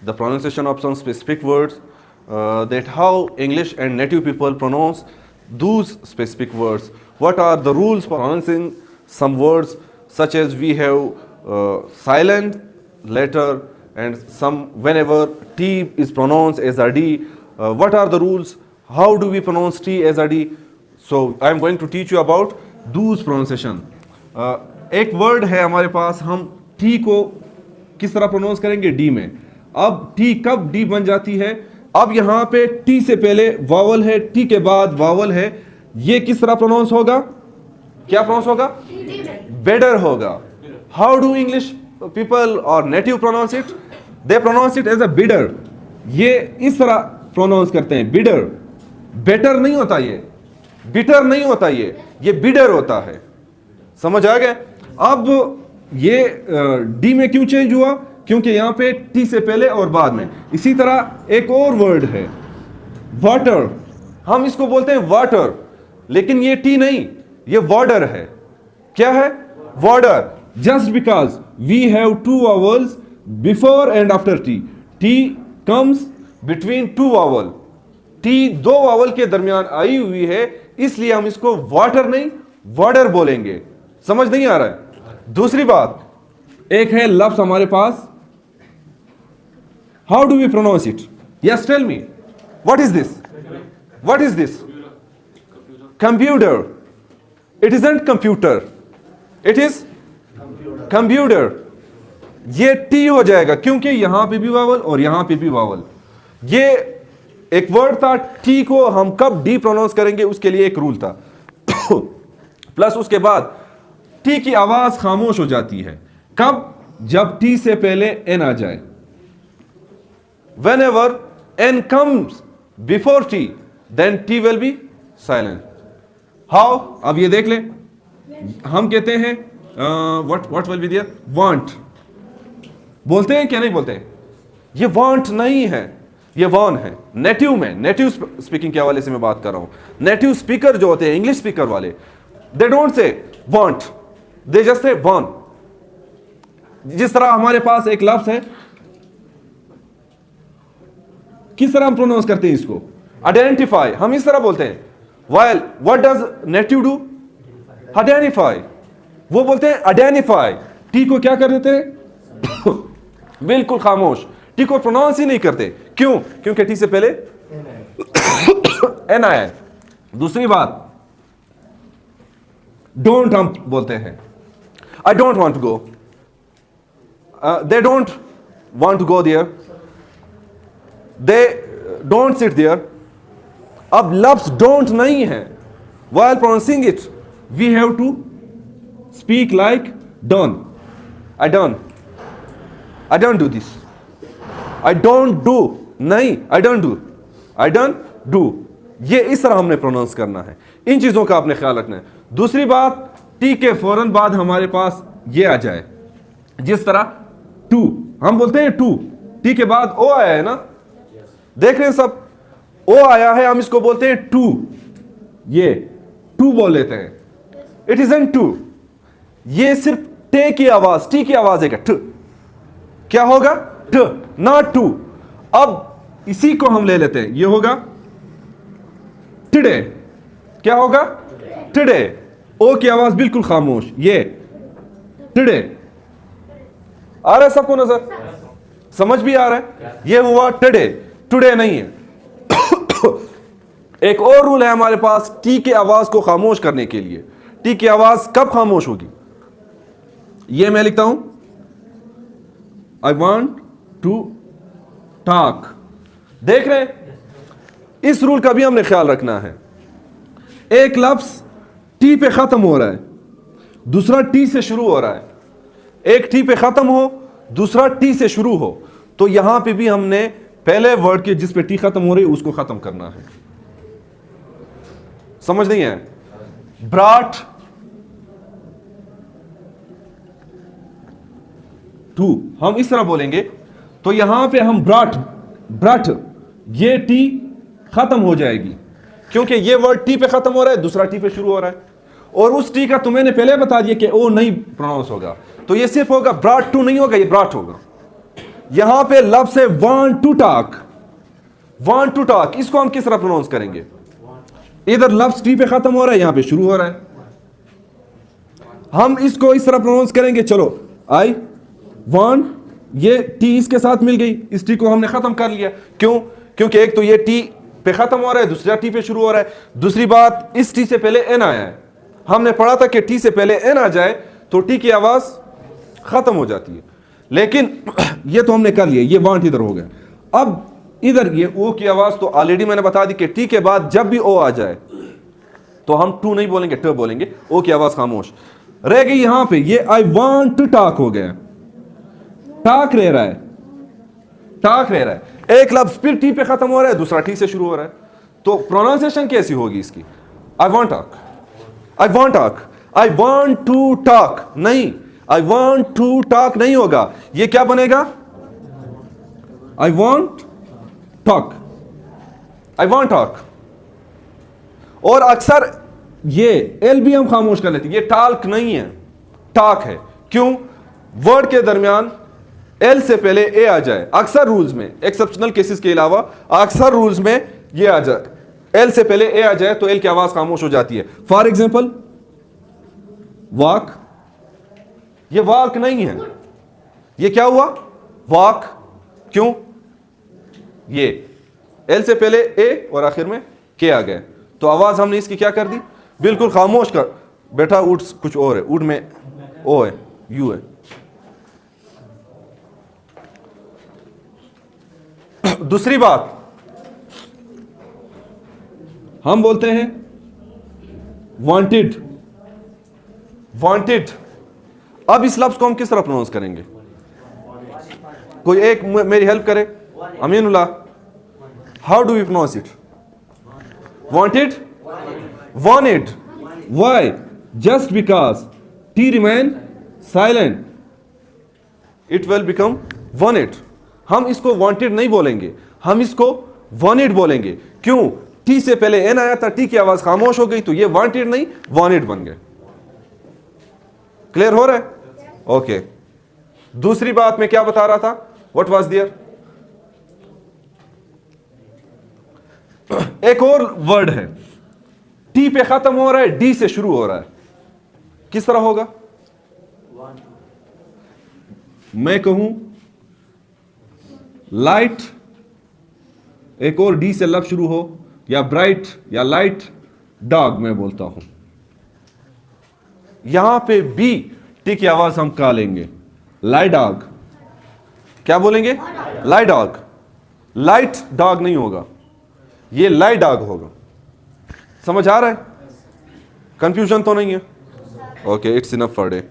the pronunciation of some specific words, that how English and native people pronounce those specific words. What are the rules for pronouncing some words, such as we have silent letter and some whenever T is pronounced as a D. What are the rules? How do we pronounce T as a D? So I am going to teach you about those pronunciation. एक word है हमारे पास, हम T को किस तरह pronounce करेंगे? D में. अब T कब D बन जाती है? अब यहाँ पे T से पहले वावल है, T के बाद वावल है. ये किस तरह प्रोनाउंस होगा? क्या प्रोनाउंस होगा? बेडर होगा. हाउ डू इंग्लिश पीपल और native pronounce it? They pronounce it as a bidder. ये इस तरह प्रोनाउंस करते हैं, बिडर. बेटर नहीं होता, ये बिटर नहीं होता, ये बिडर होता है. समझ आ गया? अब ये डी में क्यों चेंज हुआ? क्योंकि यहां पे टी से पहले और बाद में. इसी तरह एक और वर्ड है वाटर. हम इसको बोलते हैं वाटर, लेकिन ये टी नहीं, ये वाटर है. क्या है? Water. Just because we have two vowels before and after T. T comes between two vowel. T दो वावल के दरमियान आई हुई है, इसलिए हम इसको वाटर नहीं वाटर बोलेंगे. समझ नहीं आ रहा है? दूसरी बात, एक है लफ्ज हमारे पास. How do we pronounce it? Yes, tell me. What is this? What is this? Computer. It isn't computer, it is computer. ये टी हो जाएगा क्योंकि यहां पे भी वावल और यहां पे भी वावल. ये एक वर्ड था. टी को हम कब डी प्रोनाउंस करेंगे उसके लिए एक रूल था. प्लस उसके बाद टी की आवाज खामोश हो जाती है. कब? जब टी से पहले एन आ जाए. whenever n comes before t, then t will be silent. how? अब ये देख ले. हम कहते हैं what will be there? want. बोलते हैं क्या नहीं बोलते हैं? ये want नहीं है, ये वान है. नेटिव में, नेटिव स्पीकिंग के हवाले से मैं बात कर रहा हूं. नेटिव स्पीकर जो होते हैं, इंग्लिश स्पीकर वाले, they don't say want, they just say wan. जिस तरह हमारे पास एक लफ्ज है, किस तरह हम प्रोनाउंस करते हैं इसको? आइडेंटिफाई. हम इस तरह बोलते हैं. While what does native do? Identify. वो बोलते हैं आइडेंटिफाई. टी को क्या कर देते हैं? बिल्कुल खामोश. टी को प्रोनाउंस ही नहीं करते. क्यों? क्योंकि टी से पहले एन आया है. दूसरी बात, डोंट हम बोलते हैं. I don't want to go. They don't want to go there. They don't sit there. अब लफ्ज डोंट नहीं है. While pronouncing it we have to speak like don't. I don't do this. I don't do नहीं, I don't do, I don't do. ये इस तरह हमने pronounce करना है. इन चीजों का आपने ख्याल रखना है. दूसरी बात, टी के फौरन बाद हमारे पास ये आ जाए. जिस तरह टू, हम बोलते हैं टू, टी के बाद ओ आया है ना. देख रहे हैं सब, ओ आया है, हम इसको बोलते हैं टू. ये टू बोल लेते हैं. It isn't to. ये सिर्फ टे की आवाज, टी की आवाज है. ट क्या होगा? ट, नॉट टू. अब इसी को हम ले लेते हैं. ये होगा टुडे. क्या होगा? टुडे. ओ की आवाज बिल्कुल खामोश. ये टुडे. आ रहा है सबको नजर? समझ भी आ रहा है? ये हुआ टुडे. टुडे नहीं है. एक और रूल है हमारे पास टी की आवाज को खामोश करने के लिए. टी की आवाज कब खामोश होगी? ये मैं लिखता हूं, आई वॉन्ट टू टॉक. देख रहे हैं? इस रूल का भी हमने ख्याल रखना है. एक लफ्ज टी पे खत्म हो रहा है, दूसरा टी से शुरू हो रहा है. एक टी पे खत्म हो, दूसरा टी से शुरू हो, तो यहां पे भी हमने पहले वर्ड के जिस पे टी खत्म हो रही है उसको खत्म करना है. समझ नहीं है? ब्राट टू हम इस तरह बोलेंगे, तो यहां पे हम ब्राट, ब्रट, ये टी खत्म हो जाएगी क्योंकि ये वर्ड टी पे खत्म हो रहा है, दूसरा टी पे शुरू हो रहा है. और उस टी का तो मैंने पहले बता दिया कि ओ नहीं प्रोनाउंस होगा, तो ये सिर्फ होगा ब्राट टू नहीं होगा, ये ब्राट होगा. यहां पे लफ्ज है want to talk, want to talk, इसको हम किस तरह प्रोनाउंस करेंगे? इधर लफ्ज टी पे खत्म हो रहा है, यहां पे शुरू हो रहा है, हम इसको इस तरह प्रोनाउंस करेंगे। चलो आई वांट, ये टी इसके साथ मिल गई, इस टी को हमने खत्म कर लिया। क्यों? क्योंकि एक तो ये टी पे खत्म हो रहा है, दूसरा टी पे शुरू हो रहा है। दूसरी बात, इस टी से पहले एन आया है, हमने पढ़ा था कि टी से पहले एन आ जाए तो टी की आवाज खत्म हो जाती है, लेकिन ये तो हमने कर लिया, ये वांट इधर हो गया। अब इधर ये ओ की आवाज तो ऑलरेडी मैंने बता दी कि टी के बाद जब भी ओ आ जाए तो हम टू नहीं बोलेंगे, ट बोलेंगे, ओ की आवाज खामोश रह गई। यहां पे ये आई वांट टू टॉक हो गया, टॉक रह रहा है, टॉक रह रहा है। एक लफ्ज फिर टी पे खत्म हो रहा है, दूसरा टी से शुरू हो रहा है, तो प्रोनाउंसिएशन कैसी होगी इसकी? I want talk, I want talk, I want to talk नहीं, आई वांट टू टॉक नहीं होगा, ये क्या बनेगा? आई want talk, I want talk. और अक्सर ये एल भी हम खामोश कर लेते हैं, ये टॉक नहीं है, टॉक है। क्यों? वर्ड के दरमियान एल से पहले ए आ जाए, अक्सर रूल्स में, एक्सेप्शनल केसेस के अलावा अक्सर रूल्स में ये आ जाए, एल से पहले ए आ जाए तो एल की आवाज खामोश हो जाती है। फॉर एग्जाम्पल वॉक, ये वॉक नहीं है, ये क्या हुआ? वॉक। क्यों? ये एल से पहले ए और आखिर में के आ गए, तो आवाज हमने इसकी क्या कर दी? बिल्कुल खामोश कर। बेटा उड कुछ और है, उड में ओ है, यू है। दूसरी बात, हम बोलते हैं वांटेड, वांटेड। अब इस लफ्ज को हम किस तरह प्रोनाउंस करेंगे? कोई एक मेरी हेल्प करे, Aminullah, how do we pronounce it? Wanted, wanted. Why? Just because T remain silent it will become wanted. हम इसको वांटेड नहीं बोलेंगे, हम इसको वांटेड बोलेंगे। क्यों? टी से पहले एन आया था, टी की आवाज खामोश हो गई, तो ये वांटेड नहीं वांटेड बन गए। क्लियर हो रहा है? ओके। दूसरी बात मैं क्या बता रहा था? What was there? एक और वर्ड है, टी पे खत्म हो रहा है, डी से शुरू हो रहा है, किस तरह होगा? मैं कहूं लाइट, एक और डी से लफ्ज शुरू हो, या ब्राइट या लाइट, डॉग मैं बोलता हूं। यहां पे बी टी की आवाज हम का लेंगे, लाई डॉग। क्या बोलेंगे? लाई डॉग। लाइट डॉग नहीं होगा, ये लाई डॉग होगा। समझ आ रहा है? कंफ्यूजन तो नहीं है? Okay, it's enough for day.